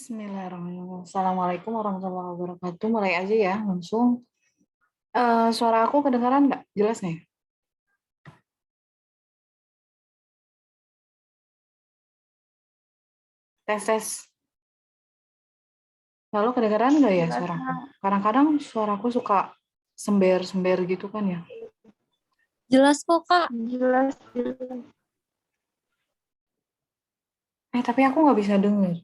Bismillahirrahmanirrahim. Assalamualaikum warahmatullahi wabarakatuh. Mulai aja ya, langsung. Suara aku kedengaran nggak? Jelas nggak ya? Tes, tes. Lalu kedengaran nggak ya Jelas, suaraku? Kak. Kadang-kadang suaraku suka sember-sember gitu kan ya. Jelas kok, Kak. Jelas. Tapi aku nggak bisa dengar.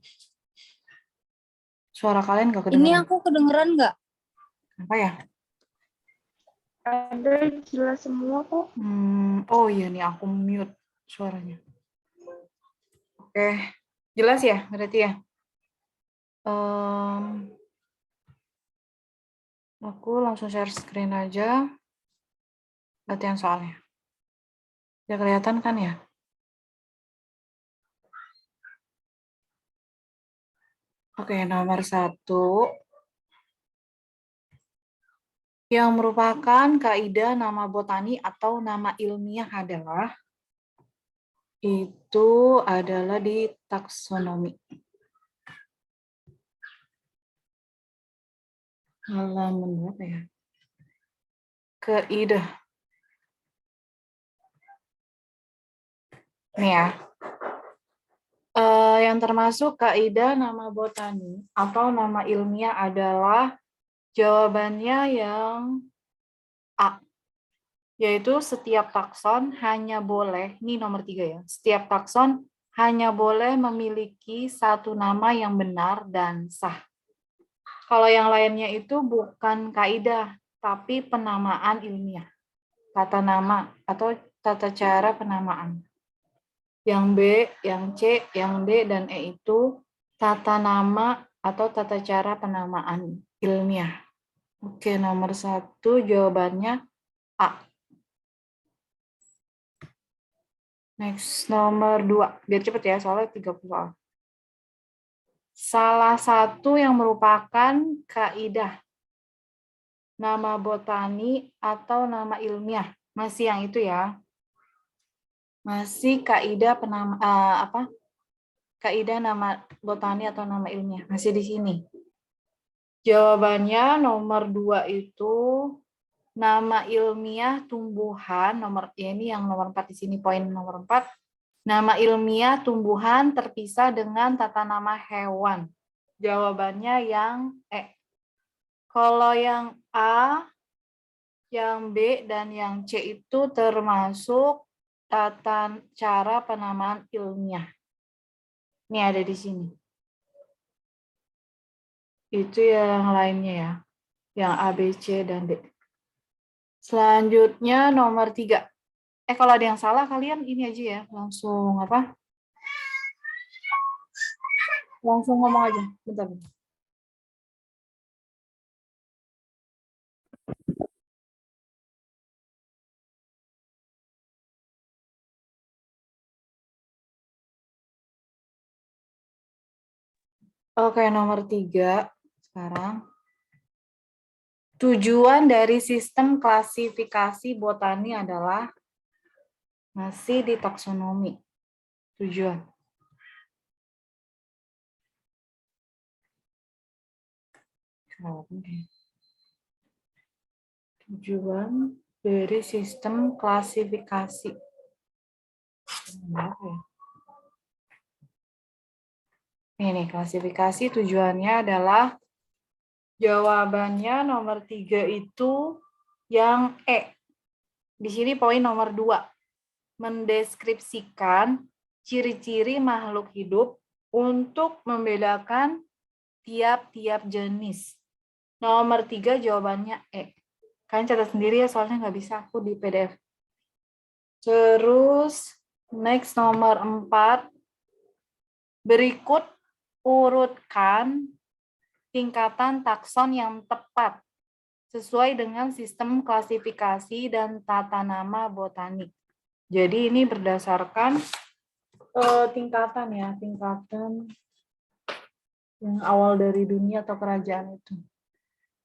Suara kalian nggak Ini kedengaran. aku kedengeran nggak? Apa ya? Ada jelas semua kok. Oh iya nih, aku mute suaranya. Oke, jelas ya berarti ya? Aku langsung share screen aja. Latihan soalnya. Udah kelihatan kan ya? Oke, nomor 1. Yang merupakan kaidah nama botani atau nama ilmiah adalah di taksonomi. Halaman berapa ya? Kaidah. Nih ya. Yang termasuk kaidah nama botani atau nama ilmiah adalah jawabannya yang A. Yaitu setiap takson hanya boleh, ini nomor 3 ya, setiap takson hanya boleh memiliki satu nama yang benar dan sah. Kalau yang lainnya itu bukan kaidah, tapi penamaan ilmiah. Tata nama atau tata cara penamaan. Yang B, yang C, yang D, dan E itu tata nama atau tata cara penamaan ilmiah. Oke, nomor 1 jawabannya A. Next, nomor 2. Biar cepet ya, soalnya 30 soal. Salah satu yang merupakan kaidah nama botani atau nama ilmiah. Masih yang itu ya. Masih kaidah kaidah nama botani atau nama ilmiah. Masih di sini. Jawabannya nomor 2 itu nama ilmiah tumbuhan, ini yang nomor 4 di sini, poin nomor 4. Nama ilmiah tumbuhan terpisah dengan tata nama hewan. Jawabannya yang E. Kalau yang A, yang B, dan yang C itu termasuk tata cara penamaan ilmiah. Ini ada di sini. Itu yang lainnya ya. Yang A, B, C, dan D. Selanjutnya nomor 3. Kalau ada yang salah kalian ini aja ya. Langsung apa? Langsung ngomong aja. Bentar. Oke, nomor 3 sekarang. Tujuan dari sistem klasifikasi botani adalah masih di taksonomi. Tujuan. Tujuan dari sistem klasifikasi. Ini klasifikasi tujuannya adalah jawabannya nomor 3 itu yang E. Di sini poin nomor 2. Mendeskripsikan ciri-ciri makhluk hidup untuk membedakan tiap-tiap jenis. Nomor 3 jawabannya E. Kalian catat sendiri ya, soalnya nggak bisa aku di PDF. Terus, next nomor 4. Berikut urutkan tingkatan takson yang tepat sesuai dengan sistem klasifikasi dan tata nama botanik. Jadi ini berdasarkan tingkatan ya, tingkatan yang awal dari dunia atau kerajaan itu.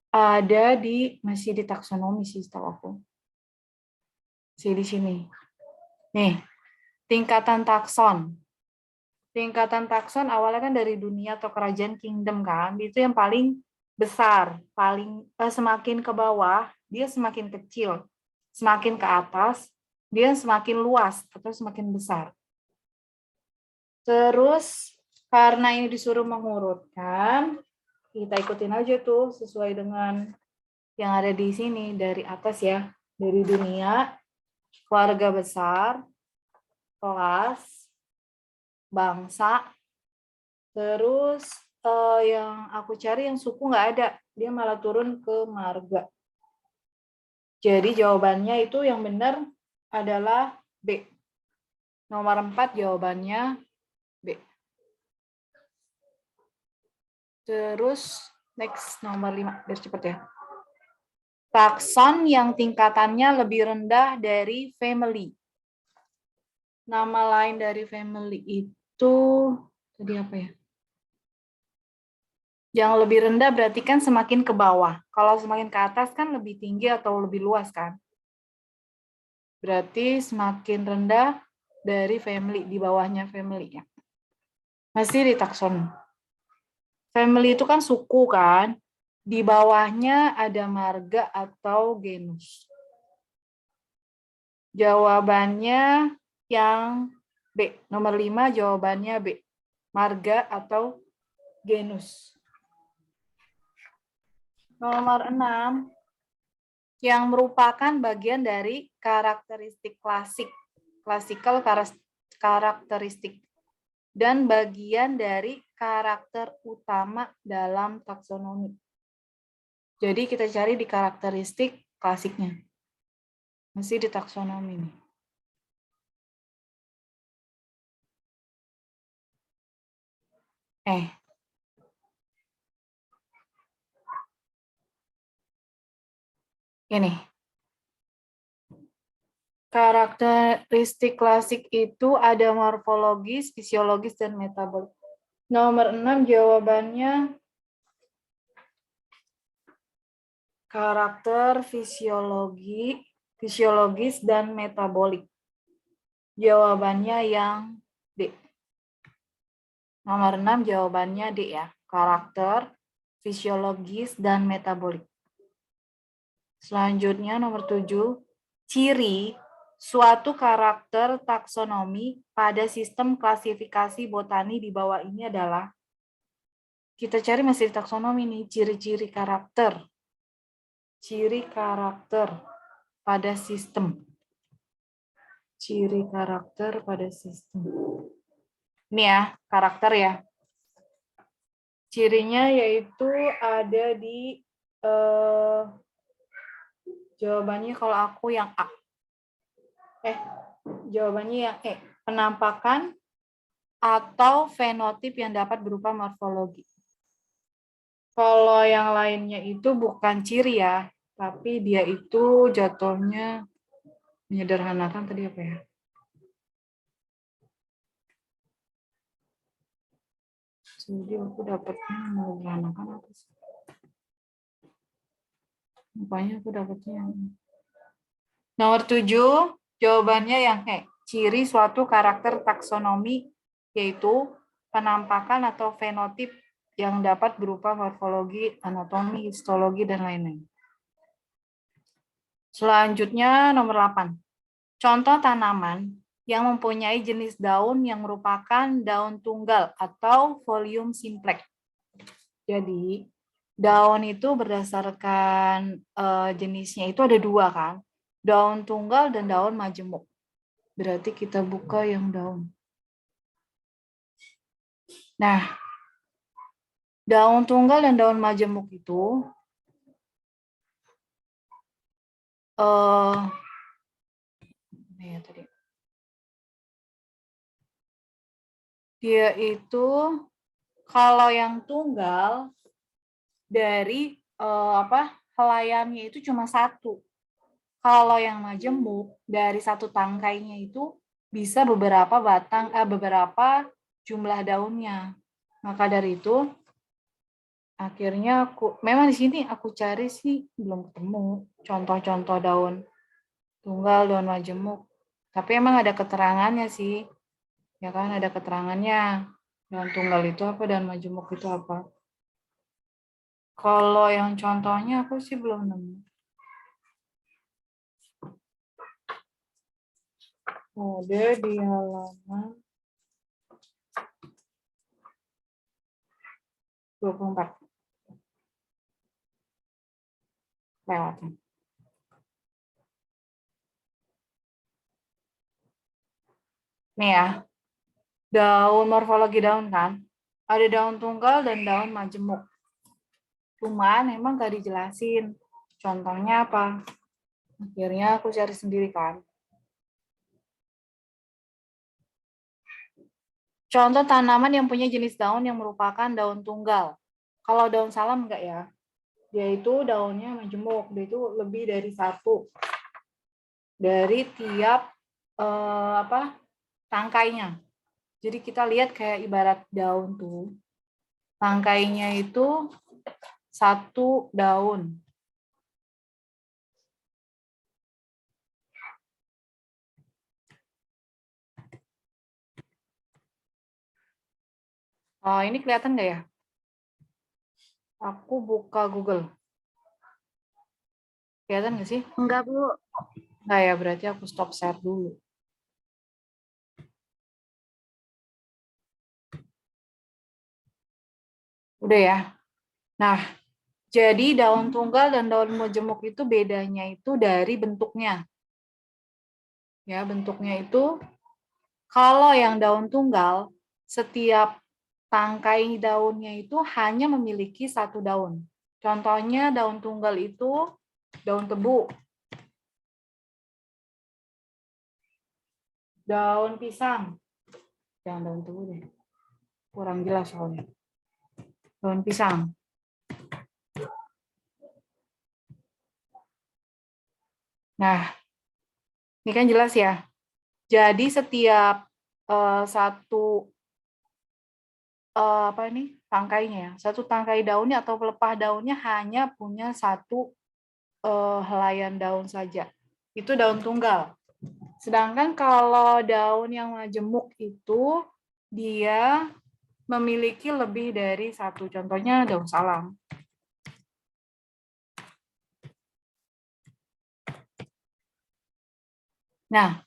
Ada masih di taksonomi sih setahu aku. Masih di sini. Nih, tingkatan takson. tingkatan takson awalnya kan dari dunia atau kerajaan kingdom kan, itu yang paling besar, semakin ke bawah dia semakin kecil, semakin ke atas dia semakin luas atau semakin besar. Terus karena ini disuruh mengurutkan, kita ikutin aja tuh sesuai dengan yang ada di sini dari atas ya, dari dunia, keluarga besar, kelas, bangsa, terus yang aku cari yang suku nggak ada, dia malah turun ke marga. Jadi jawabannya itu yang benar adalah B. Nomor 4 jawabannya B. Terus next nomor 5, biar cepet ya. Takson yang tingkatannya lebih rendah dari family. Nama lain dari family itu tadi apa ya? Yang lebih rendah berarti kan semakin ke bawah. Kalau semakin ke atas kan lebih tinggi atau lebih luas kan? Berarti semakin rendah dari family, di bawahnya family ya. Masih di takson. Family itu kan suku kan? Di bawahnya ada marga atau genus. Jawabannya yang B. Nomor 5 jawabannya B. Marga atau genus. Nomor 6. Yang merupakan bagian dari karakteristik klasik. Classical karakteristik. Dan bagian dari karakter utama dalam taksonomi. Jadi kita cari di karakteristik klasiknya. Masih di taksonomi nih. Ini. Karakteristik klasik itu ada morfologis, fisiologis, dan metabolik. Nomor 6 jawabannya karakter fisiologis, dan metabolik. Jawabannya yang D. Nomor 6 jawabannya D ya. Karakter fisiologis, dan metabolik. Selanjutnya nomor 7. Ciri suatu karakter taksonomi pada sistem klasifikasi botani di bawah ini adalah, kita cari masih di taksonomi nih, ciri-ciri karakter. Ciri karakter pada sistem. Ciri karakter pada sistem. Ini ya, karakter ya. Cirinya yaitu ada di jawabannya kalau aku yang A. Jawabannya yang E. Penampakan atau fenotip yang dapat berupa morfologi. Kalau yang lainnya itu bukan ciri ya, tapi dia itu jatuhnya menyederhanakan tadi apa ya? Jadi aku dapatnya menyederhanakan apa sih? Rupanya aku dapatnya yang nomor 7, jawabannya yang E. Ciri suatu karakter taksonomi yaitu penampakan atau fenotip yang dapat berupa morfologi, anatomi, histologi, dan lain-lain. Selanjutnya nomor 8. Contoh tanaman yang mempunyai jenis daun yang merupakan daun tunggal atau volume simplex. Jadi daun itu berdasarkan jenisnya itu ada 2 kan, daun tunggal dan daun majemuk. Berarti kita buka yang daun. Nah, daun tunggal dan daun majemuk itu dia itu kalau yang tunggal dari helaiannya itu cuma 1. Kalau yang majemuk dari 1 tangkainya itu bisa beberapa jumlah daunnya. Maka dari itu akhirnya memang di sini aku cari sih belum ketemu contoh-contoh daun tunggal, daun majemuk. Tapi emang ada keterangannya sih. Ya kan, ada keterangannya. Daun tunggal itu apa dan majemuk itu apa. Kalau yang contohnya aku sih belum nemu. Ada di halaman 24. Lewatin. Nih ya, daun morfologi daun kan. Ada daun tunggal dan daun majemuk. Cuman emang gak dijelasin. Contohnya apa? Akhirnya aku cari sendiri kan. Contoh tanaman yang punya jenis daun yang merupakan daun tunggal. Kalau daun salam enggak ya? Dia itu daunnya majemuk. Dia itu lebih dari satu. Dari tiap tangkainya. Jadi kita lihat kayak ibarat daun tuh. Tangkainya itu satu daun. Oh, ini kelihatan nggak ya? Aku buka Google. Kelihatan nggak sih? Enggak, Bu. Nggak ya, berarti aku stop share dulu. Udah ya. Nah, jadi daun tunggal dan daun majemuk itu bedanya itu dari bentuknya. Ya, bentuknya itu kalau yang daun tunggal, setiap tangkai daunnya itu hanya memiliki satu daun. Contohnya daun tunggal itu daun tebu, daun pisang. Jangan daun tebu deh. Kurang jelas soalnya. Daun pisang. Nah, ini kan jelas ya. Jadi setiap satu tangkainya ya, satu tangkai daunnya atau pelepah daunnya hanya punya satu helaian daun saja. Itu daun tunggal. Sedangkan kalau daun yang majemuk itu dia memiliki lebih dari satu. Contohnya daun salam. Nah,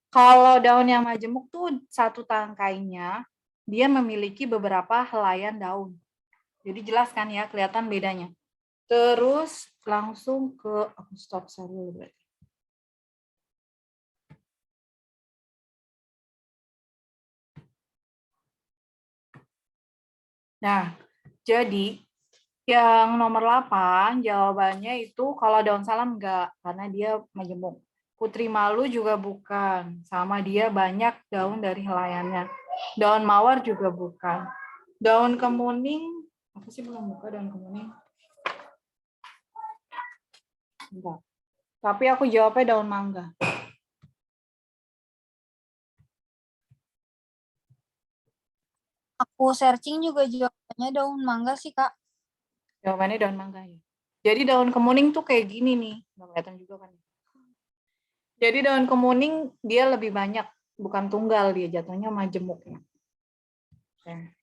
kalau daun yang majemuk tuh satu tangkainya dia memiliki beberapa helaian daun. Jadi jelas kan ya, kelihatan bedanya. Terus langsung ke aku stop share dulu berarti. Nah, jadi yang nomor 8 jawabannya itu kalau daun salam enggak, karena dia majemuk. Putri malu juga bukan, sama dia banyak daun dari helaiannya. Daun mawar juga bukan. Daun kemuning, apa sih belum buka daun kemuning? Enggak. Tapi aku jawabnya daun mangga. Aku searching juga jawabannya daun mangga sih, Kak. Jawabannya daun mangga ya. Jadi daun kemuning tuh kayak gini nih. Nggak kelihatan juga kan. Jadi daun kemuning dia lebih banyak, bukan tunggal dia jatuhnya majemuk ya. Oke.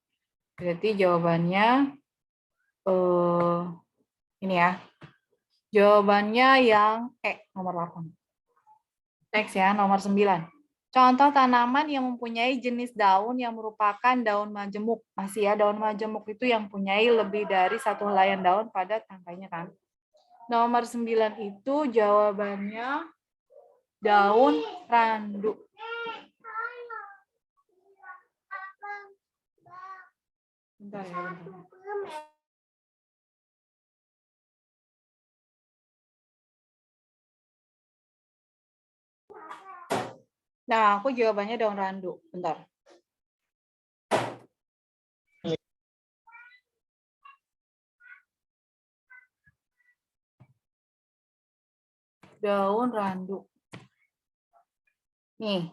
Berarti jawabannya ini ya. Jawabannya yang nomor 8. Next ya, nomor 9. Contoh tanaman yang mempunyai jenis daun yang merupakan daun majemuk. Masih ya, daun majemuk itu yang mempunyai lebih dari satu helaian daun pada tangkainya kan. Nomor 9 itu jawabannya daun randu. Bentar ya, bentar. Nah, aku jawabannya daun randu. Bentar. Daun randu. Nih,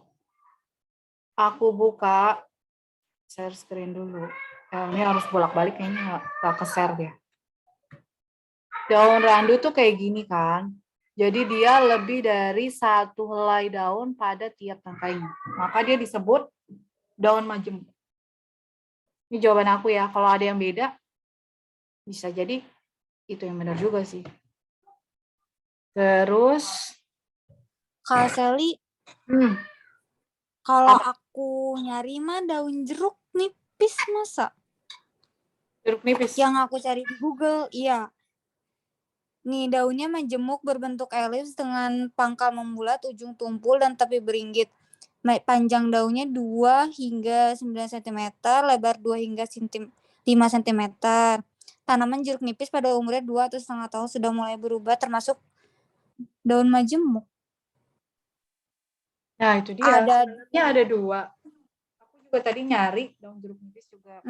aku buka share screen dulu. Ini harus bolak-balik kayaknya nggak ke-share dia. Daun randu tuh kayak gini kan. Jadi dia lebih dari satu helai daun pada tiap tangkainya. Maka dia disebut daun majemuk. Ini jawaban aku ya. Kalau ada yang beda, bisa jadi itu yang benar juga sih. Terus, Kak Sally, kalau aku nyari mah daun jeruk nipis masa? jeruk nipis. Yang aku cari di Google, iya. Nih, daunnya majemuk berbentuk elips dengan pangkal membulat, ujung tumpul, dan tepi beringgit. Panjang daunnya 2 hingga 9 cm, lebar 2 hingga 5 cm. Tanaman jeruk nipis pada umurnya 2 atau setengah tahun sudah mulai berubah, termasuk daun majemuk. Nah, itu dia. Ada Sebenarnya ada 2. Aku juga tadi nyari daun jeruk nipis juga.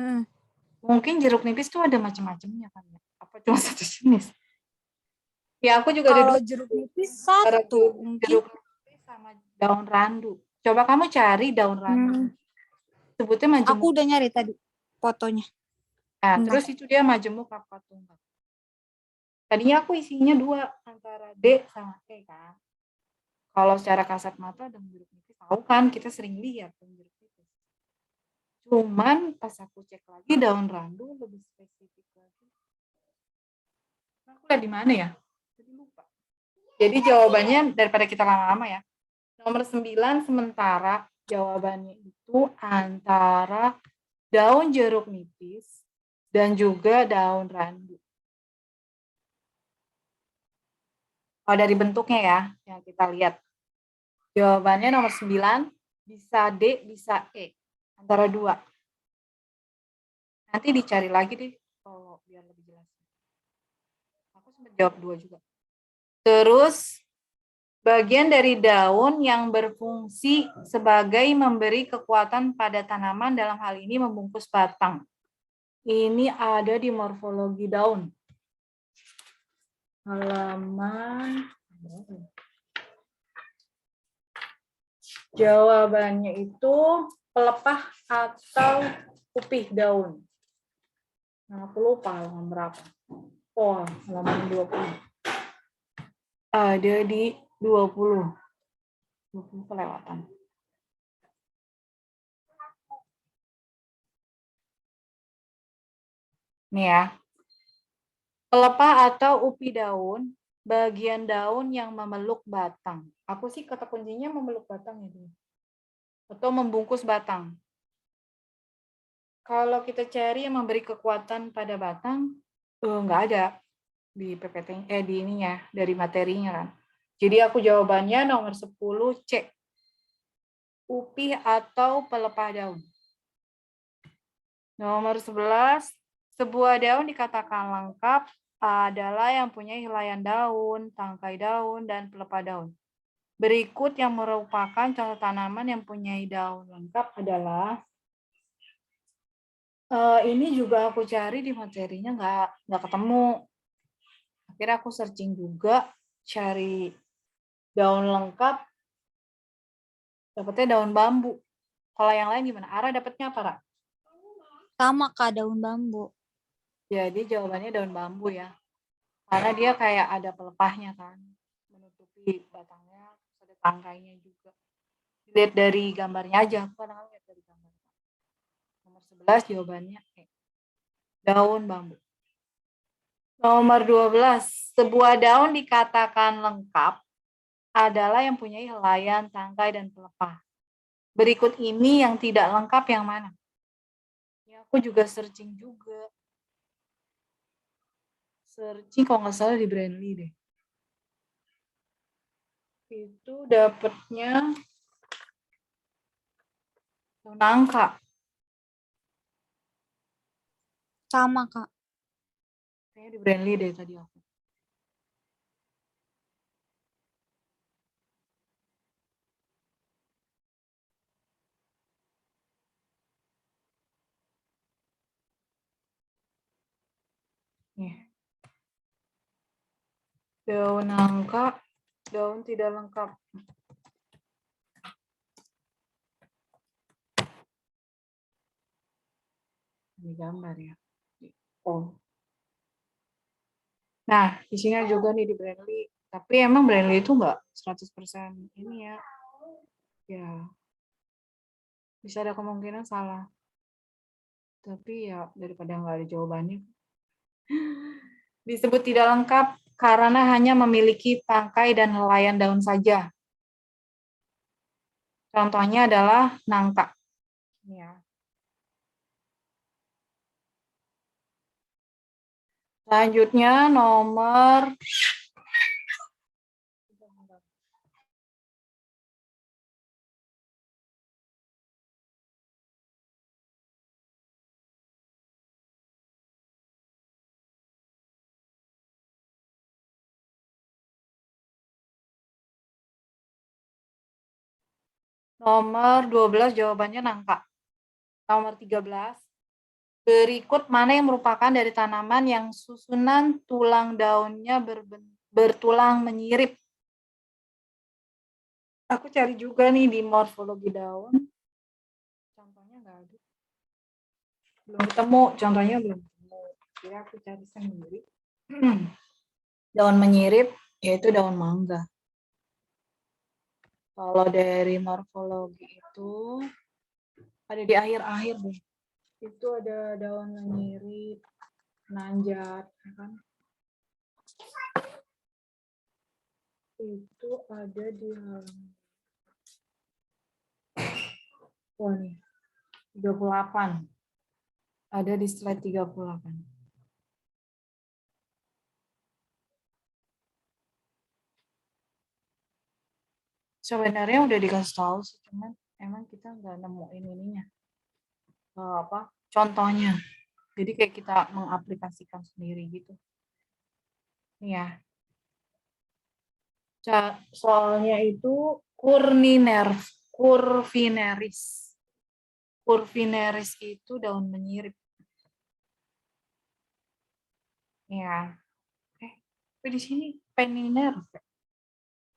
Mungkin jeruk nipis tuh ada macam-macamnya kan ya? Apa cuma satu jenis? Ya, aku juga ada kalau 2. jeruk nipis satu, mungkin. Jeruk nipis sama daun randu. Coba kamu cari daun randu. Sebutnya majemuk. Aku udah nyari tadi fotonya. Nah, terus itu dia majemuk rapat tunggal. Tadinya aku isinya 2 antara D sama E kan. Kalau secara kasat mata daun jeruk nipis tahu kan kita sering lihat daun jeruk nipis. Cuman pas aku cek lagi daun randu lebih spesifik lagi. Nah, aku lihat di mana ya? Jadi lupa. Jadi jawabannya daripada kita lama-lama ya. Nomor 9 sementara jawabannya itu antara daun jeruk nipis dan juga daun randu. Oh, dari bentuknya ya, yang kita lihat. Jawabannya nomor 9, bisa D, bisa E. Antara 2. Nanti dicari lagi deh, kalau biar lebih jelas. Aku sempat jawab 2 juga. Terus, bagian dari daun yang berfungsi sebagai memberi kekuatan pada tanaman, dalam hal ini membungkus batang. Ini ada di morfologi daun. Halaman jawabannya itu pelepah atau upih daun. Nah, aku lupa halaman berapa. Oh, halaman 20. Ada di 20. 20 kelewatan. Nih ya. Pelepah atau upi daun, bagian daun yang memeluk batang. Aku sih kata kuncinya memeluk batang ini. Atau membungkus batang. Kalau kita cari yang memberi kekuatan pada batang, nggak ada di PPT, di ininya, dari materinya kan. Jadi aku jawabannya nomor 10 C. Upih atau pelepah daun. Nomor 11, sebuah daun dikatakan lengkap adalah yang punya helaian daun, tangkai daun, dan pelepah daun. Berikut yang merupakan contoh tanaman yang punya daun lengkap adalah, ini juga aku cari di materinya nggak ketemu. Akhirnya aku searching juga, cari daun lengkap, dapetnya daun bambu. Kalau yang lain gimana? Ara dapetnya apa, Ra? Sama Kak, daun bambu. Jadi jawabannya daun bambu ya. Karena dia kayak ada pelepahnya kan. Menutupi batangnya, terus ada tangkainya juga. Lihat dari gambarnya aja. Aku kadang lihat dari gambar. Nomor 11 jawabannya daun bambu. Nomor 12, sebuah daun dikatakan lengkap adalah yang punya helaian, tangkai, dan pelepah. Berikut ini yang tidak lengkap yang mana? Ya, aku juga searching juga. Searching kalau nggak salah di Brandly deh. Itu dapatnya daun nangka. Sama Kak. Kayaknya di Brandly deh tadi aku. Nih. Daun nangka, daun tidak lengkap. Ini gambar ya. Oh. Nah, isinya juga nih di Brandly. Tapi emang Brandly itu nggak 100% ini ya. Ya. Bisa ada kemungkinan salah. Tapi ya daripada nggak ada jawabannya. Disebut tidak lengkap karena hanya memiliki tangkai dan helaian daun saja. Contohnya adalah nangka. Ya. Selanjutnya nomor nomor 12 jawabannya nangka. Nomor 13. Berikut mana yang merupakan dari tanaman yang susunan tulang daunnya bertulang menyirip. Aku cari juga nih di morfologi daun. Contohnya nggak ada. Belum ketemu, contohnya belum ketemu. Jadi aku cari sendiri. Daun menyirip yaitu daun mangga. Kalau dari morfologi itu ada di akhir-akhir deh. Itu ada daun menyirip, nanjat, ya kan? Itu ada di halaman. Wah nih, 38. Ada di slide 38. Sebenarnya udah dikasih tahu sih, cuman emang kita nggak nemuin ininya. Contohnya. Jadi kayak kita mengaplikasikan sendiri gitu. Ya. Soalnya itu curvinaris. Curvinaris itu daun menyirip. Ya. Tapi di sini penninerv.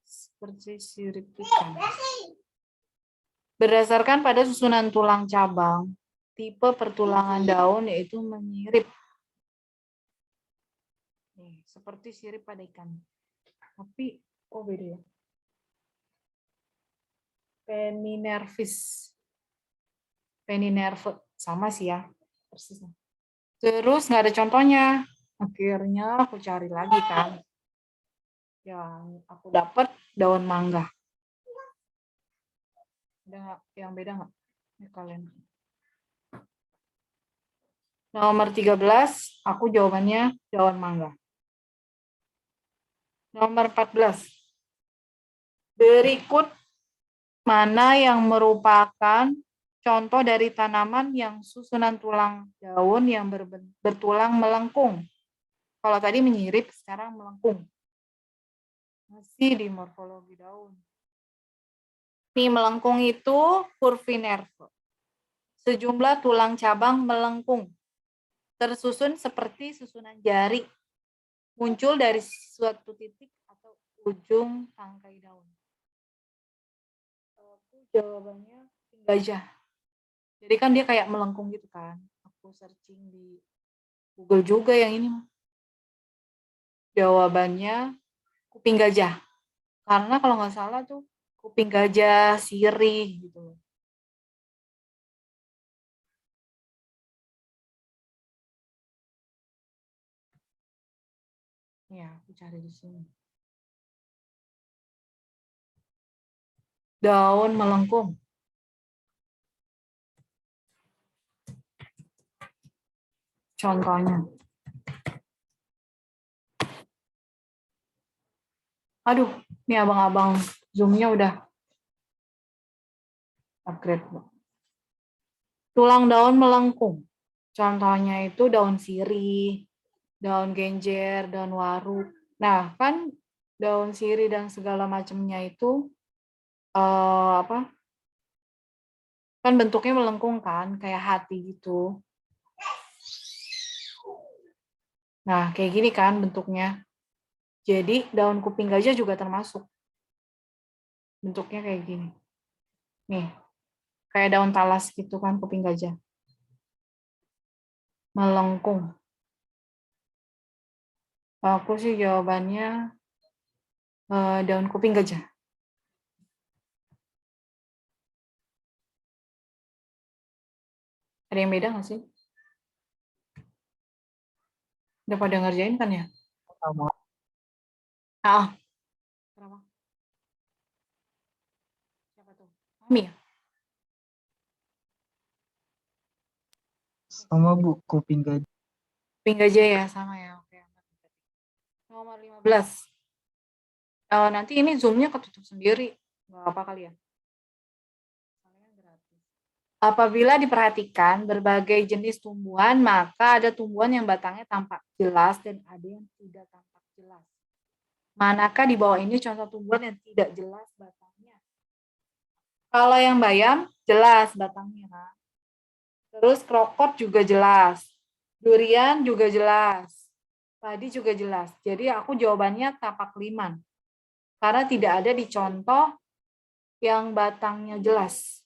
Seperti sirip ikan. Berdasarkan pada susunan tulang cabang, tipe pertulangan daun yaitu menyirip. Nih, seperti sirip pada ikan. Tapi kok beda ya? Penninerve sama sih ya, persis. Terus nggak ada contohnya. Akhirnya aku cari lagi kan. Yang aku dapat daun mangga. Ada yang beda nggak? Ya, kalian. Nomor 13, aku jawabannya daun mangga. Nomor 14. Berikut mana yang merupakan contoh dari tanaman yang susunan tulang daun yang bertulang melengkung. Kalau tadi menyirip, sekarang melengkung. Masih di morfologi daun. Ini melengkung itu curvinerve. Sejumlah tulang cabang melengkung, tersusun seperti susunan jari, muncul dari suatu titik atau ujung tangkai daun. Jawabannya gajah. Jadi kan dia kayak melengkung gitu kan. Aku searching di Google juga yang ini. Jawabannya kuping gajah. Karena kalau nggak salah tuh kuping gajah sirih gitu. Ya, aku cari di sini. Daun melengkung. Contohnya. Aduh, ini abang-abang Zoom-nya udah upgrade. Tulang daun melengkung. Contohnya itu daun sirih, daun genjer, daun waru. Nah, kan daun sirih dan segala macamnya itu kan bentuknya melengkung kan, kayak hati gitu. Nah, kayak gini kan bentuknya. Jadi daun kuping gajah juga termasuk. Bentuknya kayak gini. Nih, kayak daun talas gitu kan kuping gajah. Melengkung. Aku sih jawabannya daun kuping gajah. Ada yang beda nggak sih? Udah pada ngerjain kan ya? Sama. Ah, kenapa? Siapa tuh? Mami ya? Sama Bu, kuping gajah. Kuping gajah ya, sama ya. Oke. Nomor 15. Nanti ini zoom-nya ketutup sendiri. Nggak apa kali ya? Apabila diperhatikan berbagai jenis tumbuhan, maka ada tumbuhan yang batangnya tampak jelas dan ada yang tidak tampak jelas. Manakah di bawah ini contoh tumbuhan yang tidak jelas batangnya? Kalau yang bayam, jelas batangnya. Terus krokot juga jelas. Durian juga jelas. Padi juga jelas. Jadi aku jawabannya tapak liman. Karena tidak ada di contoh yang batangnya jelas.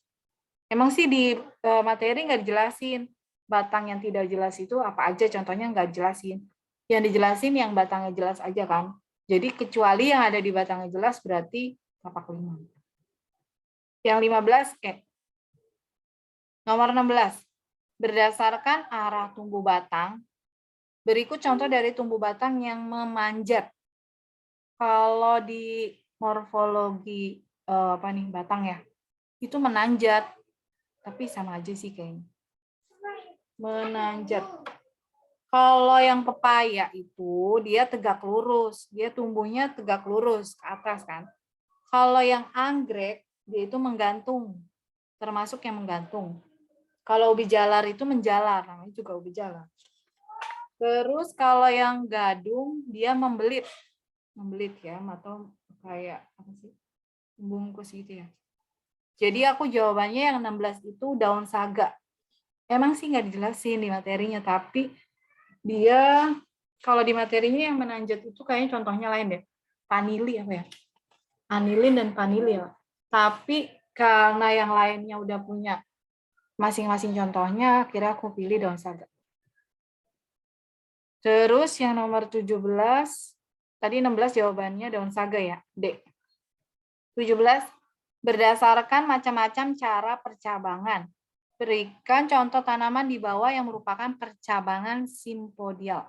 Emang sih di materi nggak dijelasin batang yang tidak jelas itu apa aja, contohnya nggak jelasin. Yang dijelasin yang batangnya jelas aja kan. Jadi kecuali yang ada di batangnya jelas berarti tapak lima. Yang 15, nomor 16. Berdasarkan arah tumbuh batang, berikut contoh dari tumbuh batang yang memanjat. Kalau di morfologi batang ya, itu menanjat. Tapi sama aja sih kayaknya. Menanjat. Kalau yang pepaya itu dia tegak lurus, dia tumbuhnya tegak lurus ke atas kan. Kalau yang anggrek dia itu menggantung, termasuk yang menggantung. Kalau ubi jalar itu menjalar, namanya juga ubi jalar. Terus kalau yang gadung dia membelit ya, atau kayak apa sih, bungkus gitu ya. Jadi aku jawabannya yang 16 itu daun saga. Emang sih nggak dijelasin di materinya, tapi dia kalau di materinya yang menanjat itu kayaknya contohnya lain deh. Panili apa ya? Anilin dan panili ya. Tapi karena yang lainnya udah punya masing-masing contohnya, akhirnya aku pilih daun saga. Terus yang nomor 17, tadi 16 jawabannya daun saga ya, D. 17, berdasarkan macam-macam cara percabangan. Berikan contoh tanaman di bawah yang merupakan percabangan simpodial.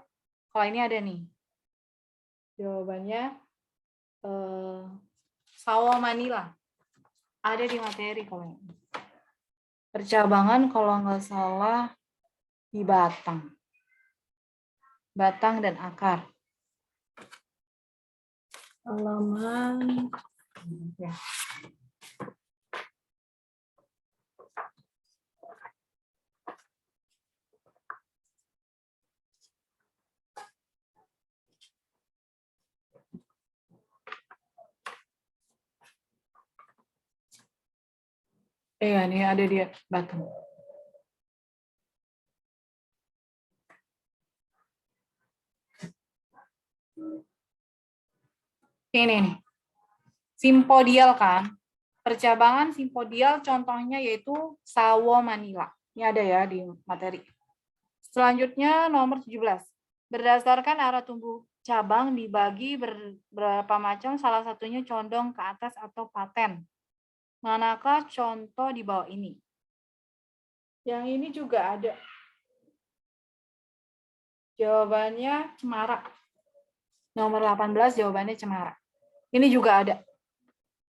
Kalau ini ada nih. Jawabannya sawo manila. Ada di materi kalau ini. Percabangan kalau nggak salah di batang. Batang dan akar. Halaman ya. Ini ada dia batang. Ini nih. Simpodial kan. Percabangan simpodial contohnya yaitu sawo manila. Ini ada ya di materi. Selanjutnya nomor 17. Berdasarkan arah tumbuh cabang dibagi beberapa macam, salah satunya condong ke atas atau paten. Manakah contoh di bawah ini? Yang ini juga ada. Jawabannya cemara. Nomor 18 jawabannya cemara. Ini juga ada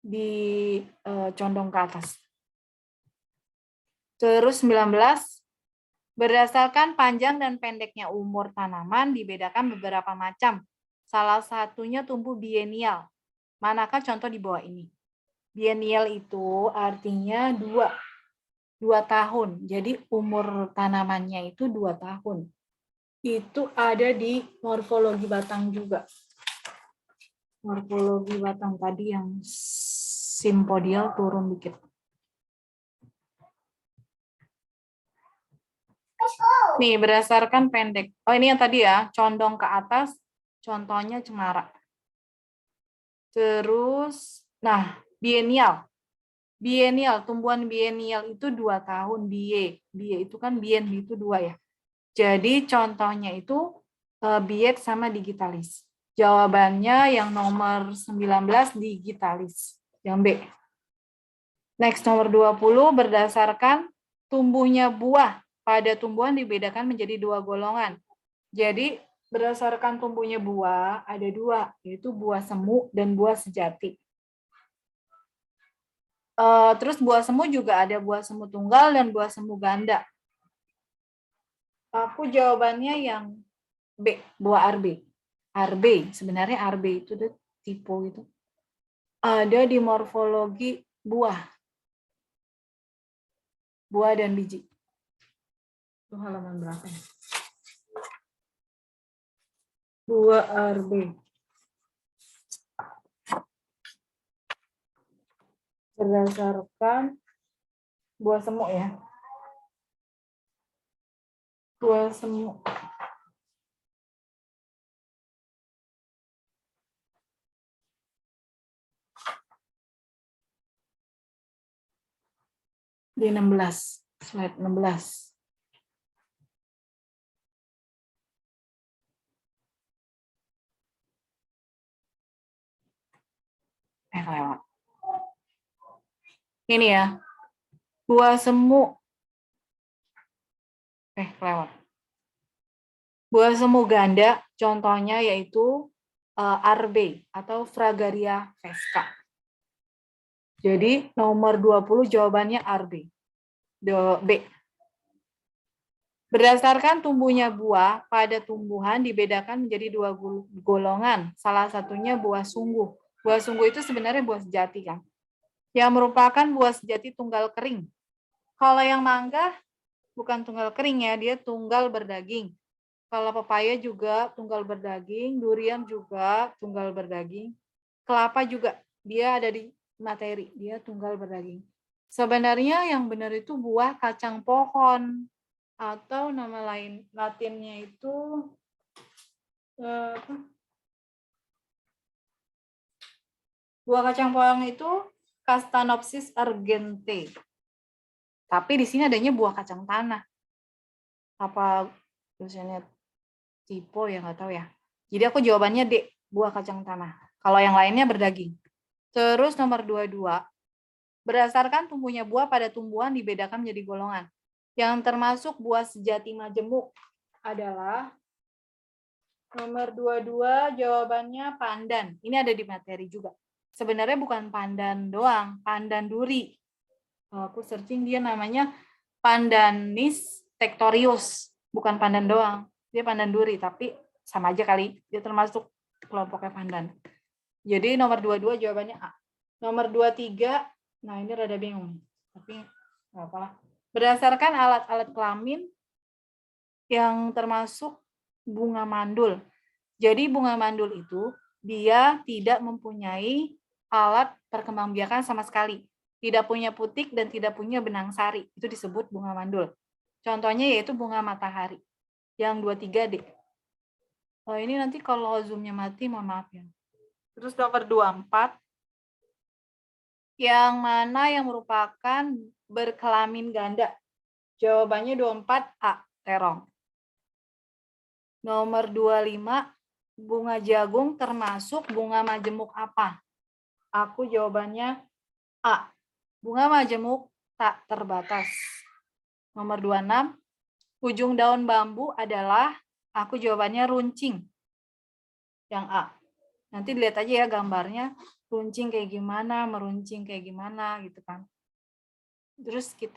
di condong ke atas. Terus 19, berdasarkan panjang dan pendeknya umur tanaman dibedakan beberapa macam. Salah satunya tumbuh bienial. Manakah contoh di bawah ini? Bienial itu artinya 2 tahun. Jadi umur tanamannya itu 2 tahun. Itu ada di morfologi batang juga. Morfologi batang tadi yang simpodial turun dikit. Nih, berdasarkan pendek. Oh, ini yang tadi ya, condong ke atas, contohnya cemara. Terus, nah, bienial. Bienial, tumbuhan bienial itu 2 tahun, bie. Bie itu kan bien, itu 2 ya. Jadi contohnya itu biet sama digitalis. Jawabannya yang nomor 19 digitalis, yang B. Next, nomor 20, berdasarkan tumbuhnya buah pada tumbuhan dibedakan menjadi 2 golongan. Jadi berdasarkan tumbuhnya buah ada 2, yaitu buah semu dan buah sejati. Terus buah semu juga ada buah semu tunggal dan buah semu ganda. Aku jawabannya yang B, buah RB. RB, sebenarnya RB itu tuh tipe gitu. Ada di morfologi buah dan biji. Itu halaman berapa ya? Buah RB. Berdasarkan buah semu ya. Buah semu. Di 16, slide 16. Lewat. Ini ya, buah semu. Lewat. Buah semu ganda, contohnya yaitu RB atau Fragaria vesca. Jadi nomor 20 jawabannya RB. B. Berdasarkan tumbuhnya buah, pada tumbuhan dibedakan menjadi 2 golongan. Salah satunya buah sungguh. Buah sungguh itu sebenarnya buah sejati kan, yang merupakan buah sejati tunggal kering. Kalau yang mangga bukan tunggal kering ya, dia tunggal berdaging. Kalau pepaya juga tunggal berdaging, durian juga tunggal berdaging, kelapa juga dia ada di materi, dia tunggal berdaging. Sebenarnya yang benar itu buah kacang pohon, atau nama lain latinnya itu buah kacang pohon itu Castanopsis argente. Tapi di sini adanya buah kacang tanah. Apa tulisannya tipe ya, nggak tahu ya. Jadi aku jawabannya D, buah kacang tanah. Kalau yang lainnya berdaging. Terus nomor 22, berdasarkan tumbuhnya buah pada tumbuhan dibedakan menjadi golongan. Yang termasuk buah sejati majemuk adalah nomor 22, jawabannya pandan. Ini ada di materi juga. Sebenarnya bukan pandan doang, pandan duri. Aku searching dia namanya Pandanus tectorius, bukan pandan doang. Dia pandan duri, tapi sama aja kali. Dia termasuk kelompoknya pandan. Jadi nomor 22 jawabannya A. Nomor 23, nah ini rada bingung. Tapi nggak apa-apa. Berdasarkan alat-alat kelamin yang termasuk bunga mandul. Jadi bunga mandul itu dia tidak mempunyai alat perkembangbiakan sama sekali. Tidak punya putik dan tidak punya benang sari. Itu disebut bunga mandul. Contohnya yaitu bunga matahari. Yang 23D. Oh, ini nanti kalau zoom-nya mati, mohon maaf ya. Terus nomor 24. Yang mana yang merupakan berkelamin ganda? Jawabannya 24A, terong. Nomor 25, bunga jagung termasuk bunga majemuk apa? Aku jawabannya A, bunga majemuk tak terbatas. Nomor 26, ujung daun bambu adalah, aku jawabannya runcing. Yang A. Nanti dilihat aja ya gambarnya, runcing kayak gimana, meruncing kayak gimana gitu kan. Terus kita